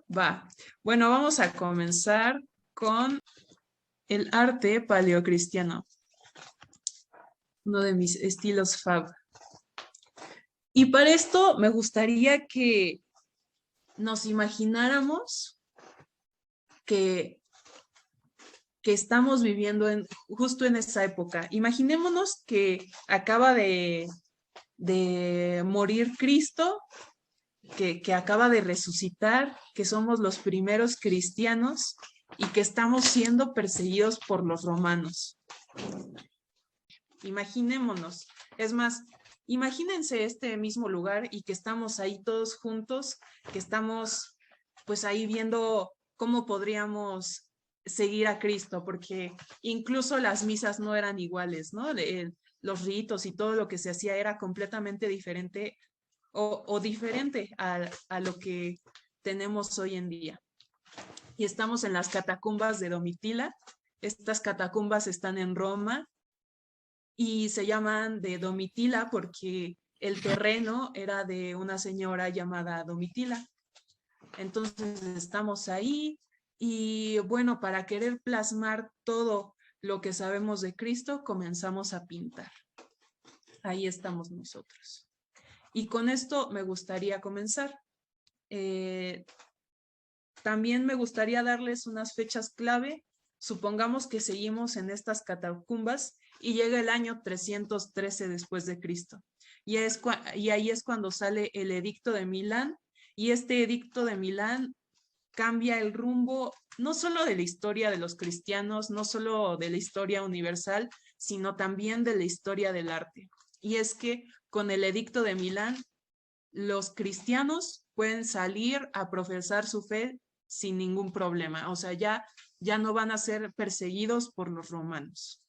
Va. Bueno, vamos a comenzar con el arte paleocristiano, uno de mis estilos fab. Y para esto me gustaría que nos imagináramos que, que estamos viviendo justo en esa época. Imaginémonos que acaba de morir Cristo, que acaba de resucitar, que somos los primeros cristianos y que estamos siendo perseguidos por los romanos. Imaginémonos. Es más, imagínense este mismo lugar y que estamos ahí todos juntos, que estamos pues ahí viendo cómo podríamos seguir a Cristo, porque incluso las misas no eran iguales, ¿no? Los ritos y todo lo que se hacía era completamente diferente o diferente a lo que tenemos hoy en día. Y estamos en las catacumbas de Domitila. Estas catacumbas están en Roma y se llaman de Domitila porque el terreno era de una señora llamada Domitila. Entonces estamos ahí y bueno, para querer plasmar todo lo que sabemos de Cristo, comenzamos a pintar. Ahí estamos nosotros. Y con esto me gustaría comenzar. También me gustaría darles unas fechas clave. Supongamos que seguimos en estas catacumbas y llega el año 313 después de Cristo. Y ahí es cuando sale el edicto de Milán, y este edicto de Milán cambia el rumbo no solo de la historia de los cristianos, no solo de la historia universal, sino también de la historia del arte. Y es que con el edicto de Milán, los cristianos pueden salir a profesar su fe sin ningún problema. O sea, ya no van a ser perseguidos por los romanos.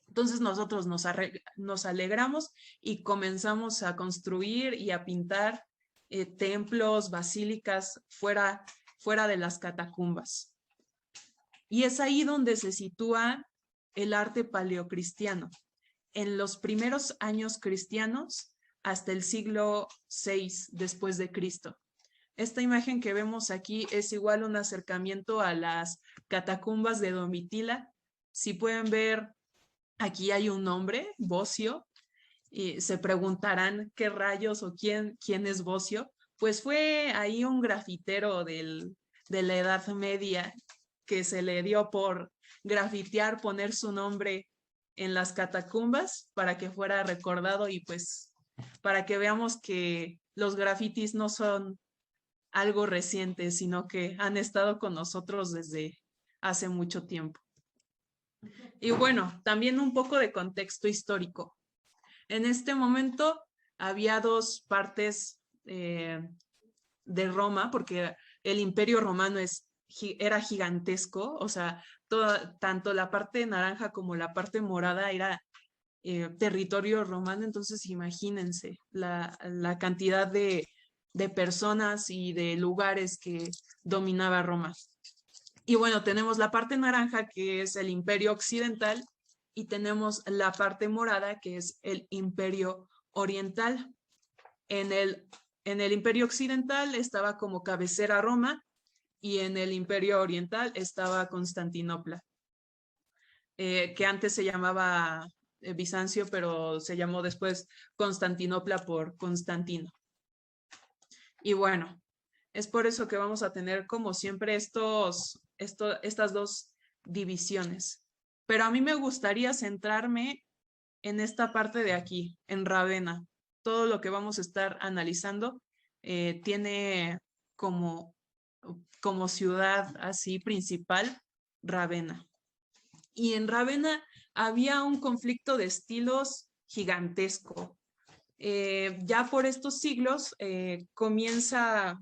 Entonces nosotros nos alegramos y comenzamos a construir y a pintar templos, basílicas fuera de las catacumbas. Y es ahí donde se sitúa el arte paleocristiano. En los primeros años cristianos hasta el siglo VI después de Cristo. Esta imagen que vemos aquí es igual un acercamiento a las catacumbas de Domitila. Si pueden ver, aquí hay un nombre, Bocio, y se preguntarán qué rayos o quién es Bocio. Pues fue ahí un grafitero de la Edad Media que se le dio por grafitear, poner su nombre en las catacumbas para que fuera recordado y pues para que veamos que los grafitis no son algo reciente, sino que han estado con nosotros desde hace mucho tiempo. Y bueno, también un poco de contexto histórico. En este momento había dos partes de Roma, porque el Imperio Romano era gigantesco, o sea, tanto la parte naranja como la parte morada era territorio romano, entonces imagínense la cantidad de personas y de lugares que dominaba Roma. Y bueno, tenemos la parte naranja, que es el Imperio Occidental, y tenemos la parte morada, que es el Imperio Oriental. En el Imperio Occidental estaba como cabecera Roma, y en el Imperio Oriental estaba Constantinopla, que antes se llamaba Bizancio, pero se llamó después Constantinopla por Constantino. Y bueno, es por eso que vamos a tener como siempre estas dos divisiones. Pero a mí me gustaría centrarme en esta parte de aquí, en Ravenna. Todo lo que vamos a estar analizando tiene como, como ciudad así principal Ravenna. Y en Ravenna había un conflicto de estilos gigantesco. Ya por estos siglos comienza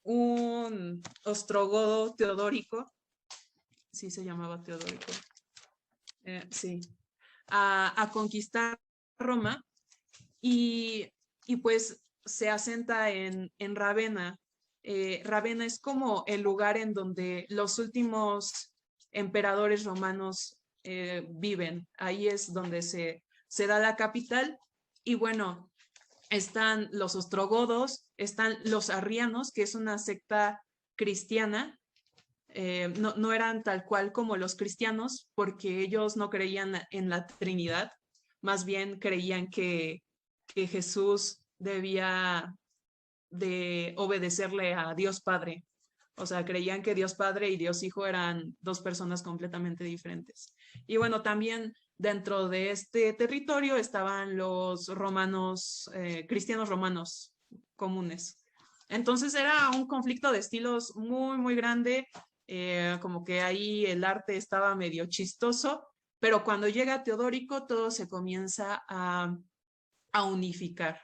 un ostrogodo Teodórico, sí se llamaba Teodórico, sí, a conquistar Roma y pues se asenta en Ravenna. Ravenna es como el lugar en donde los últimos emperadores romanos viven. Ahí es donde se da la capital. Y bueno, están los ostrogodos, están los arrianos, que es una secta cristiana, no eran tal cual como los cristianos, porque ellos no creían en la Trinidad, más bien creían que Jesús debía de obedecerle a Dios Padre. O sea, creían que Dios Padre y Dios Hijo eran dos personas completamente diferentes. Y bueno, también dentro de este territorio estaban los romanos, cristianos romanos comunes. Entonces era un conflicto de estilos muy, muy grande, como que ahí el arte estaba medio chistoso, pero cuando llega Teodórico todo se comienza a unificar.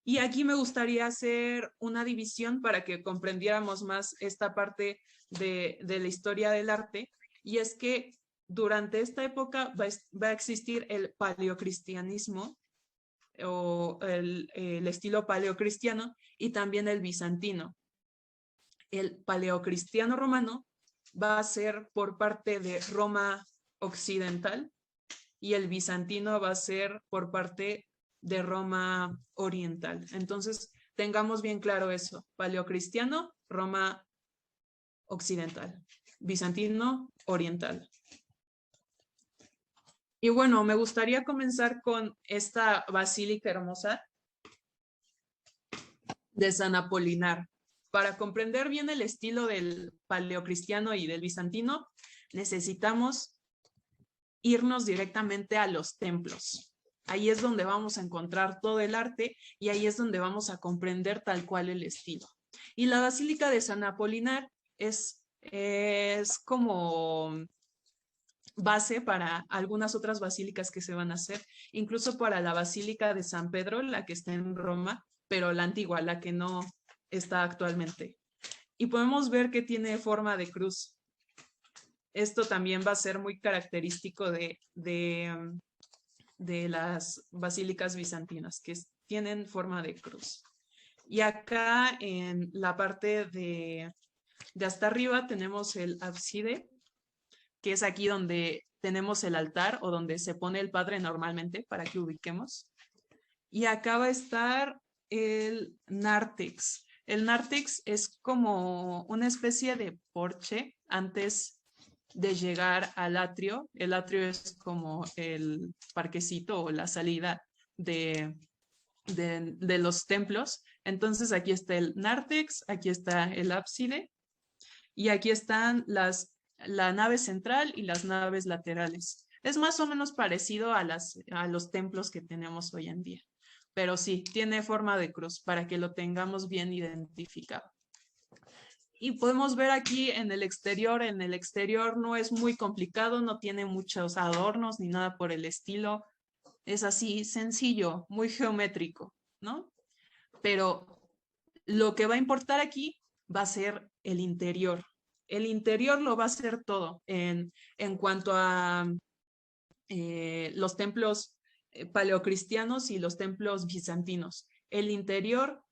Y aquí me gustaría hacer una división para que comprendiéramos más esta parte de la historia del arte, y es que durante esta época va a existir el paleocristianismo o el estilo paleocristiano y también el bizantino. El paleocristiano romano va a ser por parte de Roma occidental y el bizantino va a ser por parte de Roma oriental. Entonces, tengamos bien claro eso: paleocristiano, Roma occidental; bizantino, oriental. Y bueno, me gustaría comenzar con esta basílica hermosa de San Apolinar. Para comprender bien el estilo del paleocristiano y del bizantino, necesitamos irnos directamente a los templos. Ahí es donde vamos a encontrar todo el arte y ahí es donde vamos a comprender tal cual el estilo. Y la Basílica de San Apolinar es como base para algunas otras basílicas que se van a hacer, incluso para la Basílica de San Pedro, la que está en Roma, pero la antigua, la que no está actualmente. Y podemos ver que tiene forma de cruz. Esto también va a ser muy característico de las basílicas bizantinas, que tienen forma de cruz. Y acá en la parte de hasta arriba tenemos el ábside, que es aquí donde tenemos el altar o donde se pone el Padre normalmente, para que ubiquemos. Y acá va a estar el nártex. El nártex es como una especie de porche antes de llegar al atrio. El atrio es como el parquecito o la salida de los templos. Entonces aquí está el nártex, aquí está el ábside y aquí están la nave central y las naves laterales. Es más o menos parecido a los templos que tenemos hoy en día, pero sí, tiene forma de cruz para que lo tengamos bien identificado. Y podemos ver aquí en el exterior no es muy complicado, no tiene muchos adornos ni nada por el estilo. Es así, sencillo, muy geométrico, ¿no? Pero lo que va a importar aquí va a ser el interior. El interior lo va a hacer todo en cuanto a los templos paleocristianos y los templos bizantinos. El interior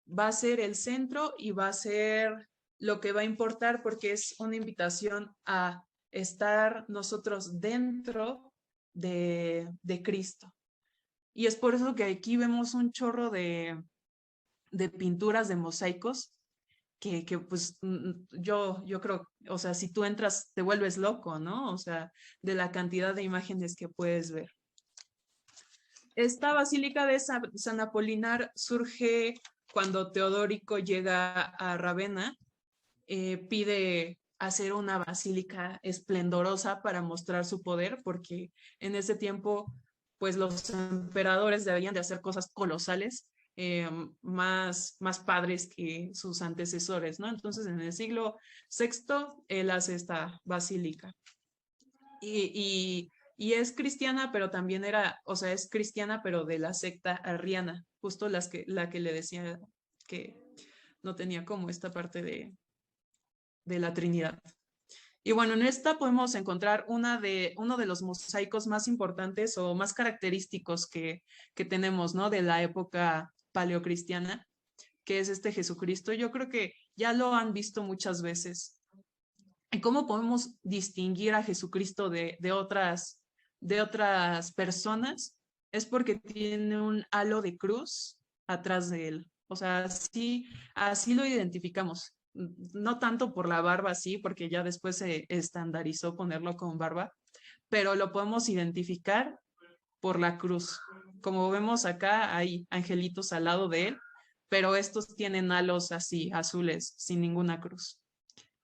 va a ser el centro y va a ser lo que va a importar, porque es una invitación a estar nosotros dentro de Cristo. Y es por eso que aquí vemos un chorro de pinturas, de mosaicos, que pues yo creo, o sea, si tú entras te vuelves loco, ¿no? O sea, de la cantidad de imágenes que puedes ver. Esta basílica de San Apolinar surge cuando Teodórico llega a Ravenna, pide hacer una basílica esplendorosa para mostrar su poder, porque en ese tiempo pues los emperadores debían de hacer cosas colosales, más padres que sus antecesores, ¿no? Entonces en el siglo VI él hace esta basílica y es cristiana, pero también o sea, es cristiana, pero de la secta arriana, justo la que le decía que no tenía como esta parte de la Trinidad. Y bueno, en esta podemos encontrar uno de los mosaicos más importantes o más característicos que tenemos, ¿no? De la época paleocristiana, que es este Jesucristo. Yo creo que ya lo han visto muchas veces. ¿Y cómo podemos distinguir a Jesucristo de otras personas? Es porque tiene un halo de cruz atrás de él. O sea, sí, así lo identificamos. No tanto por la barba, sí, porque ya después se estandarizó ponerlo con barba, pero lo podemos identificar por la cruz. Como vemos acá, hay angelitos al lado de él, pero estos tienen halos así, azules, sin ninguna cruz.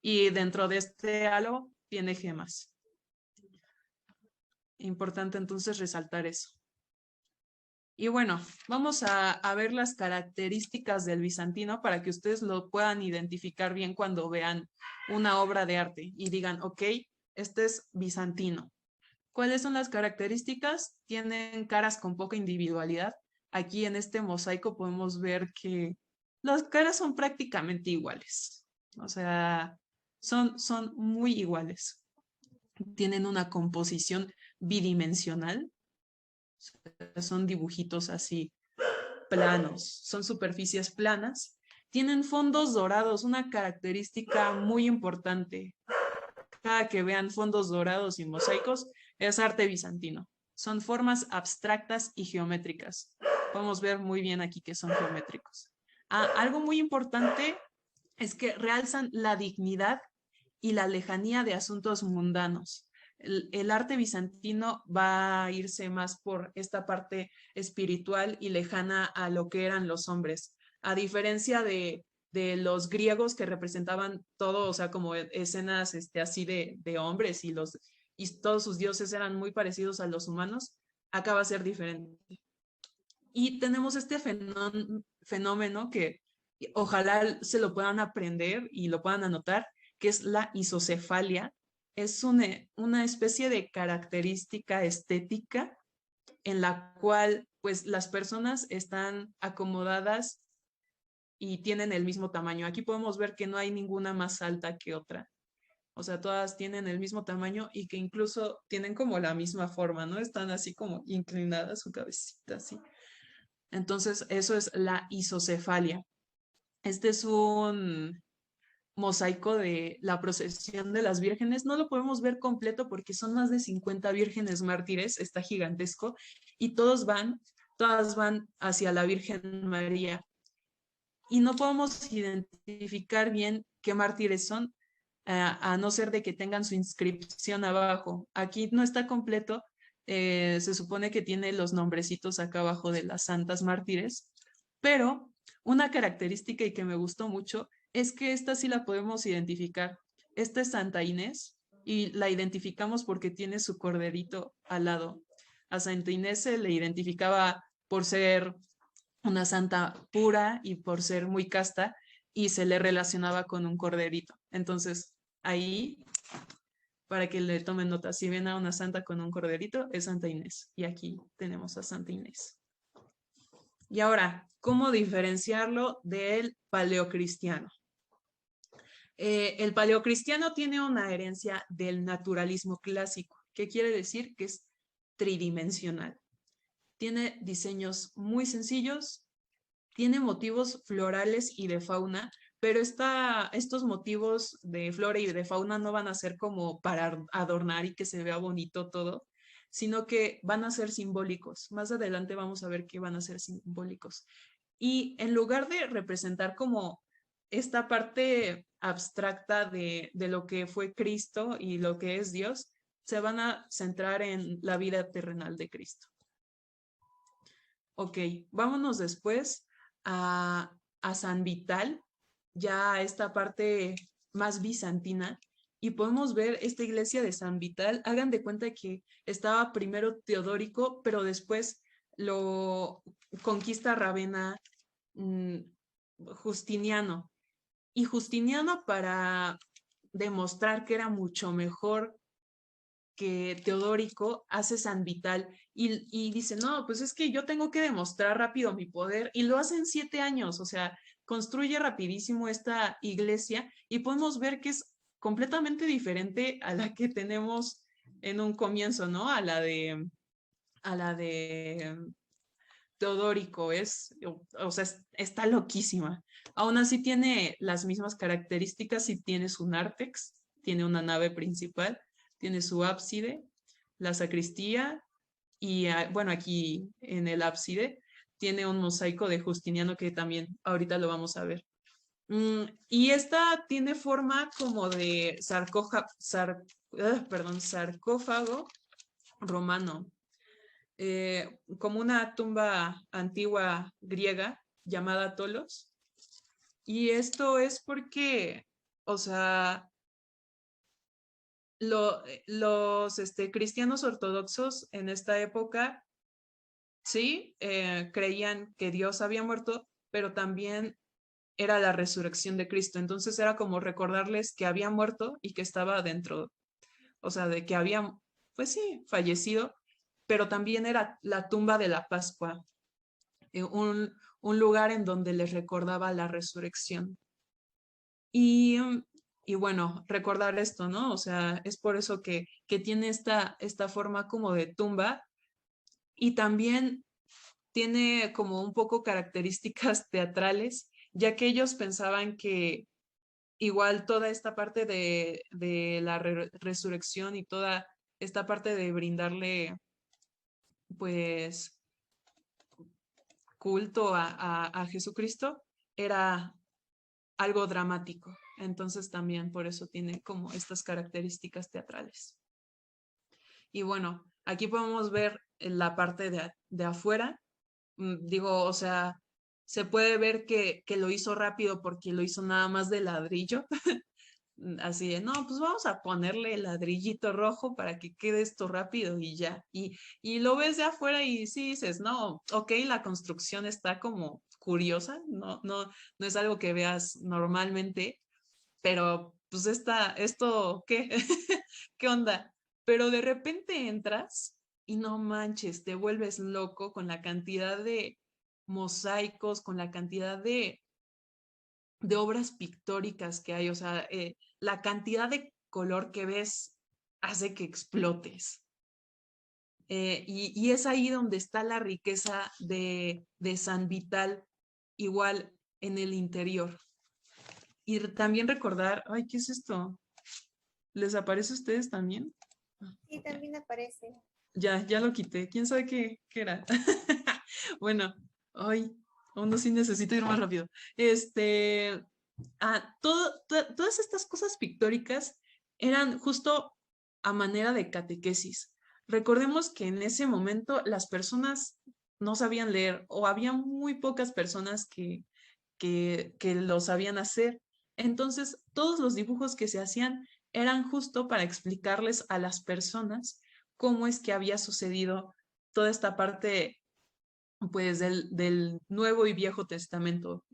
Y dentro de este halo tiene gemas. Importante entonces resaltar eso. Y bueno, vamos a ver las características del bizantino para que ustedes lo puedan identificar bien cuando vean una obra de arte y digan, ok, este es bizantino. ¿Cuáles son las características? Tienen caras con poca individualidad. Aquí en este mosaico podemos ver que las caras son prácticamente iguales. O sea, son muy iguales. Tienen una composición bidimensional. Son dibujitos así planos, son superficies planas. Tienen fondos dorados, una característica muy importante. Cada que vean fondos dorados y mosaicos, es arte bizantino. Son formas abstractas y geométricas. Podemos ver muy bien aquí que son geométricos. Algo muy importante es que realzan la dignidad y la lejanía de asuntos mundanos. El arte bizantino va a irse más por esta parte espiritual y lejana a lo que eran los hombres, a diferencia de los griegos que representaban todo, o sea, como escenas así de hombres y todos sus dioses eran muy parecidos a los humanos, acá va a ser diferente. Y tenemos este fenómeno que ojalá se lo puedan aprender y lo puedan anotar, que es la isocefalia. Es una especie de característica estética en la cual pues las personas están acomodadas y tienen el mismo tamaño. Aquí podemos ver que no hay ninguna más alta que otra. O sea, todas tienen el mismo tamaño y que incluso tienen como la misma forma, ¿no? Están así como inclinadas su cabecita así. Entonces, eso es la isocefalia. Este es un mosaico de la procesión de las vírgenes. No lo podemos ver completo porque son más de 50 vírgenes mártires, está gigantesco, y todas van hacia la Virgen María. Y no podemos identificar bien qué mártires son, a no ser de que tengan su inscripción abajo. Aquí no está completo, se supone que tiene los nombrecitos acá abajo de las santas mártires, pero una característica y que me gustó mucho es que esta sí la podemos identificar. Esta es Santa Inés y la identificamos porque tiene su corderito al lado. A Santa Inés se le identificaba por ser una santa pura y por ser muy casta y se le relacionaba con un corderito. Entonces, ahí, para que le tomen nota, si ven a una santa con un corderito, es Santa Inés. Y aquí tenemos a Santa Inés. Y ahora, ¿cómo diferenciarlo del paleocristiano? El paleocristiano tiene una herencia del naturalismo clásico, que quiere decir que es tridimensional. Tiene diseños muy sencillos, tiene motivos florales y de fauna, pero estos motivos de flora y de fauna no van a ser como para adornar y que se vea bonito todo, sino que van a ser simbólicos. Más adelante vamos a ver que van a ser simbólicos. Y en lugar de representar como esta parte abstracta de lo que fue Cristo y lo que es Dios, se van a centrar en la vida terrenal de Cristo. Ok, vámonos después a San Vital, ya esta parte más bizantina, y podemos ver esta iglesia de San Vital. Hagan de cuenta que estaba primero Teodórico, pero después lo conquista Ravenna, Justiniano. Y Justiniano, para demostrar que era mucho mejor que Teodórico, hace San Vital y dice, no, pues es que yo tengo que demostrar rápido mi poder, y lo hace en 7 años. O sea, construye rapidísimo esta iglesia y podemos ver que es completamente diferente a la que tenemos en un comienzo, ¿no? A la de Teodórico. O sea, está loquísima. Aún así tiene las mismas características y tiene su nártex, tiene una nave principal, tiene su ábside, la sacristía y, bueno, aquí en el ábside tiene un mosaico de Justiniano que también ahorita lo vamos a ver. Y esta tiene forma como de sarcófago romano, como una tumba antigua griega llamada Tolos. Y esto es porque, o sea, los cristianos ortodoxos en esta época, sí, creían que Dios había muerto, pero también era la resurrección de Cristo. Entonces era como recordarles que había muerto y que estaba dentro, o sea, de que había, pues sí, fallecido, pero también era la tumba de la Pascua, un lugar en donde les recordaba la resurrección. Y, y bueno, recordar esto, ¿no? O sea, es por eso que tiene esta forma como de tumba y también tiene como un poco características teatrales, ya que ellos pensaban que igual toda esta parte de la resurrección y toda esta parte de brindarle, pues, culto a Jesucristo era algo dramático. Entonces también por eso tiene como estas características teatrales. Y bueno, aquí podemos ver la parte de afuera. Digo, o sea, se puede ver que lo hizo rápido porque lo hizo nada más de ladrillo. Así de, no, pues vamos a ponerle el ladrillito rojo para que quede esto rápido y ya. Y lo ves de afuera y sí dices, no, ok, la construcción está como curiosa, no es algo que veas normalmente, pero pues esto, ¿qué? ¿Qué onda? Pero de repente entras y no manches, te vuelves loco con la cantidad de mosaicos, con la cantidad de obras pictóricas que hay, o sea, la cantidad de color que ves hace que explotes. Y es ahí donde está la riqueza de San Vital, igual en el interior. Y también recordar, ay, ¿qué es esto? ¿Les aparece a ustedes también? Sí, también aparece. Ya lo quité. ¿Quién sabe qué era? Bueno, ay, aún sí necesito ir más rápido. Todas estas cosas pictóricas eran justo a manera de catequesis. Recordemos que en ese momento las personas no sabían leer o había muy pocas personas que lo sabían hacer. Entonces, todos los dibujos que se hacían eran justo para explicarles a las personas cómo es que había sucedido toda esta parte, pues, del Nuevo y Viejo Testamento.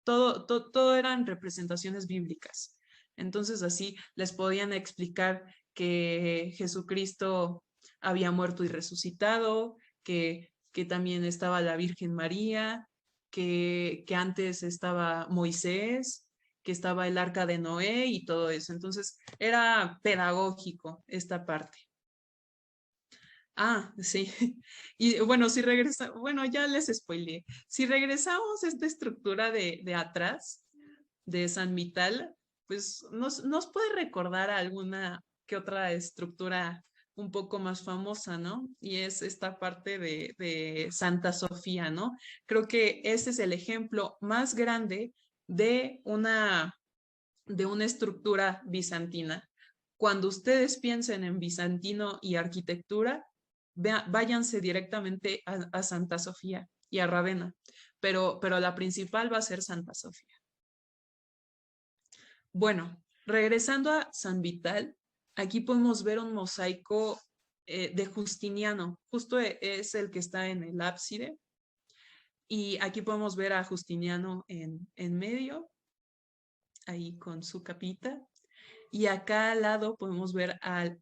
Todo eran representaciones bíblicas. Entonces, así les podían explicar que Jesucristo había muerto y resucitado, que también estaba la Virgen María, que antes estaba Moisés, que estaba el arca de Noé y todo eso. Entonces, era pedagógico esta parte. Ah, sí. Y bueno, si regresa, bueno, ya les spoileé. Si regresamos a esta estructura de atrás, de San Vital, pues nos puede recordar a alguna que otra estructura un poco más famosa, ¿no? Y es esta parte de Santa Sofía, ¿no? Creo que ese es el ejemplo más grande de una estructura bizantina. Cuando ustedes piensen en bizantino y arquitectura, váyanse directamente a Santa Sofía y a Ravenna, pero la principal va a ser Santa Sofía. Bueno, regresando a San Vital, aquí podemos ver un mosaico de Justiniano, justo es el que está en el ábside, y aquí podemos ver a Justiniano en medio, ahí con su capita, y acá al lado podemos ver al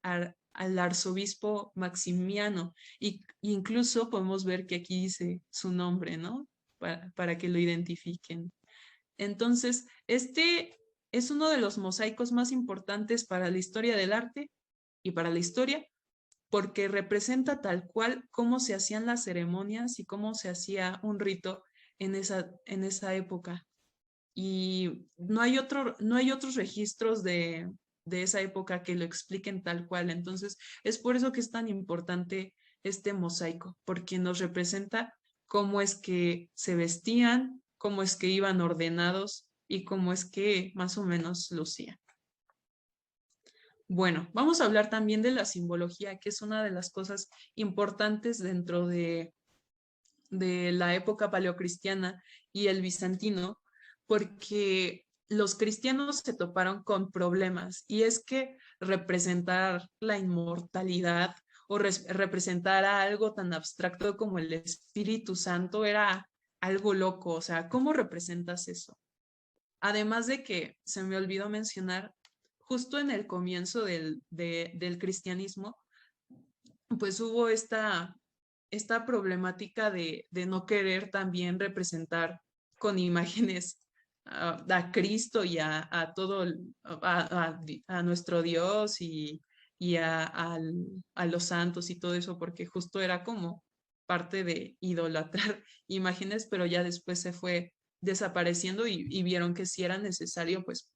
arzobispo Maximiano, y incluso podemos ver que aquí dice su nombre, ¿no? Para que lo identifiquen. Entonces, este es uno de los mosaicos más importantes para la historia del arte y para la historia, porque representa tal cual cómo se hacían las ceremonias y cómo se hacía un rito en esa época. Y no hay otros registros de esa época que lo expliquen tal cual. Entonces, es por eso que es tan importante este mosaico, porque nos representa cómo es que se vestían, cómo es que iban ordenados y cómo es que más o menos lucían. Bueno, vamos a hablar también de la simbología, que es una de las cosas importantes dentro de la época paleocristiana y el bizantino, porque los cristianos se toparon con problemas y es que representar la inmortalidad o representar a algo tan abstracto como el Espíritu Santo era algo loco, o sea, ¿cómo representas eso? Además de que se me olvidó mencionar, justo en el comienzo del cristianismo, pues hubo esta problemática de no querer también representar con imágenes a Cristo y a todo, a nuestro Dios y a los santos y todo eso, porque justo era como parte de idolatrar imágenes, pero ya después se fue desapareciendo y vieron que sí era necesario pues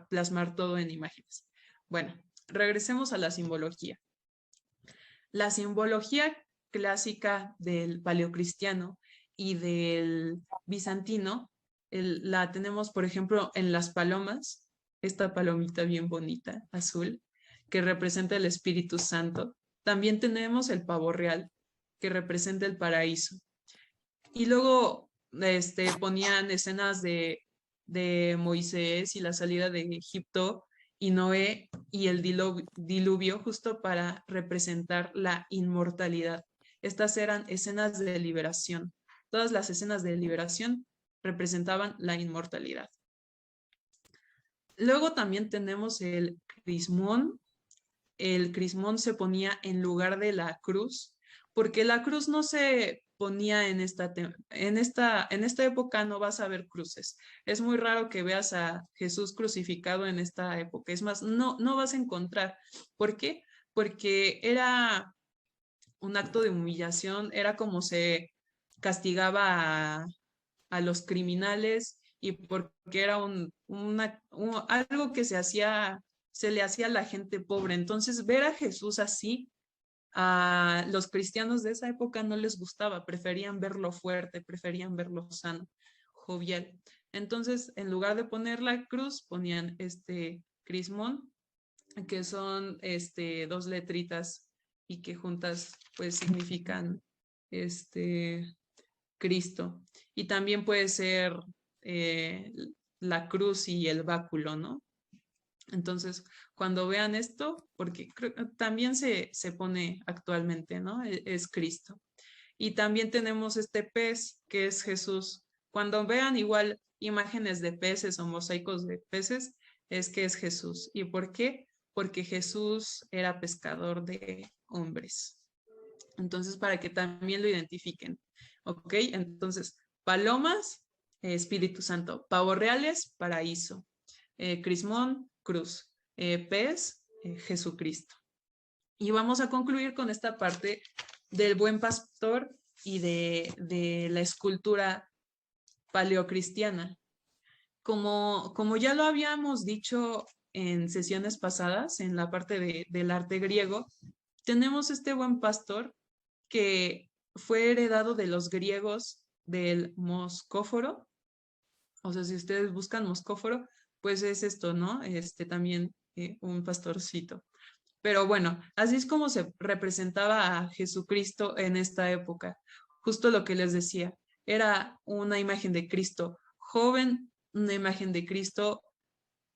plasmar todo en imágenes. Bueno, regresemos a la simbología. La simbología clásica del paleocristiano y del bizantino la tenemos, por ejemplo, en las palomas, esta palomita bien bonita, azul, que representa el Espíritu Santo. También tenemos el pavo real, que representa el paraíso. Y luego ponían escenas de Moisés y la salida de Egipto y Noé y el diluvio justo para representar la inmortalidad. Estas eran escenas de liberación. Todas las escenas de liberación representaban la inmortalidad. Luego también tenemos el crismón. El crismón se ponía en lugar de la cruz, porque la cruz no se ponía en esta época no vas a ver cruces. Es muy raro que veas a Jesús crucificado en esta época. Es más, no vas a encontrar. ¿Por qué? Porque era un acto de humillación, era como se castigaba a los criminales y porque era algo que se le hacía a la gente pobre. Entonces, ver a Jesús así, a los cristianos de esa época no les gustaba, preferían verlo fuerte, preferían verlo sano, jovial. Entonces, en lugar de poner la cruz, ponían este crismón, que son dos letritas y que juntas pues significan Cristo. Y también puede ser eh, la cruz y el báculo, ¿no? Entonces, cuando vean esto, porque también se pone actualmente, ¿no? Es Cristo. Y también tenemos este pez que es Jesús. Cuando vean igual imágenes de peces o mosaicos de peces, es que es Jesús. ¿Y por qué? Porque Jesús era pescador de hombres. Entonces, para que también lo identifiquen. ¿Ok? Entonces, palomas, Espíritu Santo. Pavos reales, paraíso. Crismón, cruz. Pez, Jesucristo. Y vamos a concluir con esta parte del buen pastor y de la escultura paleocristiana. Como ya lo habíamos dicho en sesiones pasadas, en la parte del arte griego, tenemos este buen pastor que fue heredado de los griegos del moscóforo. O sea, si ustedes buscan moscóforo, pues es esto, ¿no? También un pastorcito. Pero bueno, así es como se representaba a Jesucristo en esta época. Justo lo que les decía, era una imagen de Cristo joven, una imagen de Cristo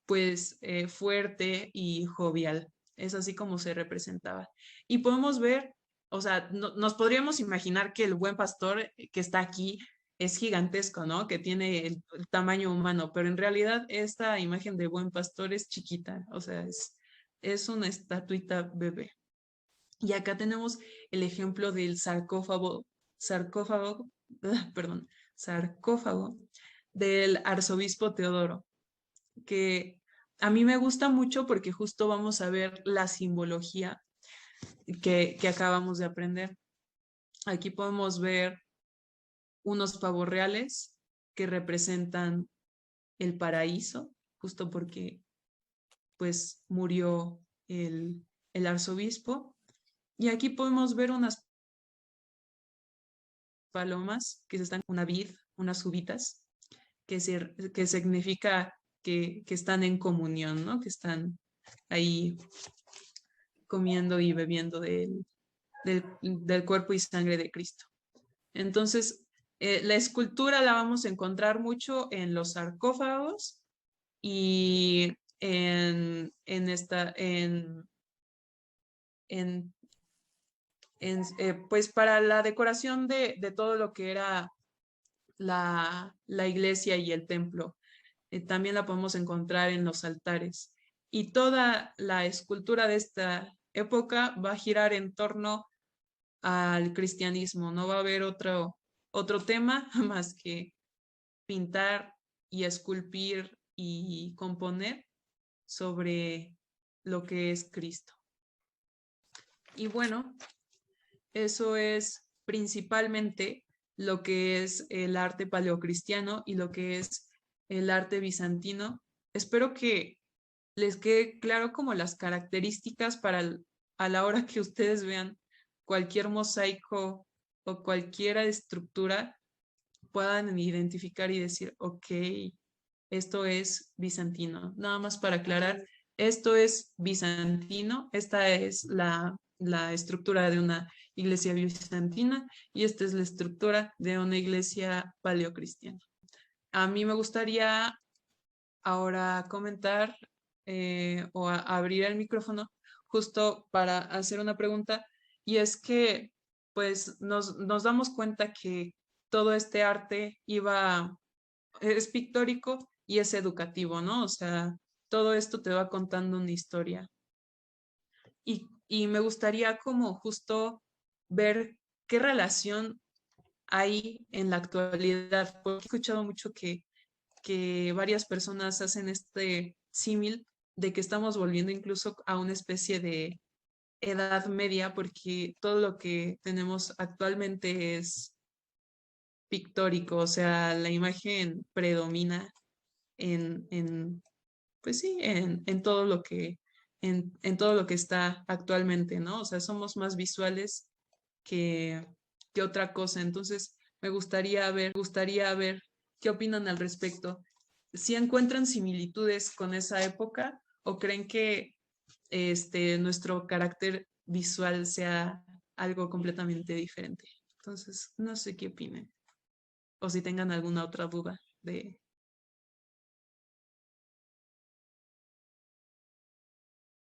pues fuerte y jovial. Es así como se representaba. Y podemos ver, o sea, nos podríamos imaginar que el buen pastor que está aquí es gigantesco, ¿no? Que tiene el tamaño humano, pero en realidad esta imagen de buen pastor es chiquita, o sea, es una estatuita bebé. Y acá tenemos el ejemplo del perdón, sarcófago del arzobispo Teodoro, que a mí me gusta mucho porque justo vamos a ver la simbología que acabamos de aprender. Aquí podemos ver unos pavos reales que representan el paraíso, justo porque pues murió el arzobispo. Y aquí podemos ver unas palomas que están en una vid, unas uvitas, que significa que están en comunión, ¿no? Que están ahí comiendo y bebiendo del cuerpo y sangre de Cristo. Entonces, la escultura la vamos a encontrar mucho en los sarcófagos y pues para la decoración de todo lo que era la iglesia y el templo. También la podemos encontrar en los altares. Y toda la escultura de esta época va a girar en torno al cristianismo. No va a haber otro tema más que pintar y esculpir y componer sobre lo que es Cristo. Y bueno, eso es principalmente lo que es el arte paleocristiano y lo que es el arte bizantino. Espero que les quede claro como las características a la hora que ustedes vean cualquier mosaico o cualquier estructura, puedan identificar y decir, ok, esto es bizantino. Nada más para aclarar, esto es bizantino, esta es la estructura de una iglesia bizantina y esta es la estructura de una iglesia paleocristiana. A mí me gustaría ahora comentar abrir el micrófono justo para hacer una pregunta, y es que pues nos damos cuenta que todo este arte es pictórico y es educativo, ¿no? O sea, todo esto te va contando una historia. Y me gustaría como justo ver qué relación hay en la actualidad, porque he escuchado mucho que varias personas hacen este símil de que estamos volviendo incluso a una especie de edad media, porque todo lo que tenemos actualmente es pictórico, o sea, la imagen predomina en pues sí, en todo lo que está actualmente, ¿no? O sea, somos más visuales que otra cosa. Entonces, gustaría ver qué opinan al respecto. ¿Si encuentran similitudes con esa época o creen que nuestro carácter visual sea algo completamente diferente? Entonces, no sé qué opinen o si tengan alguna otra duda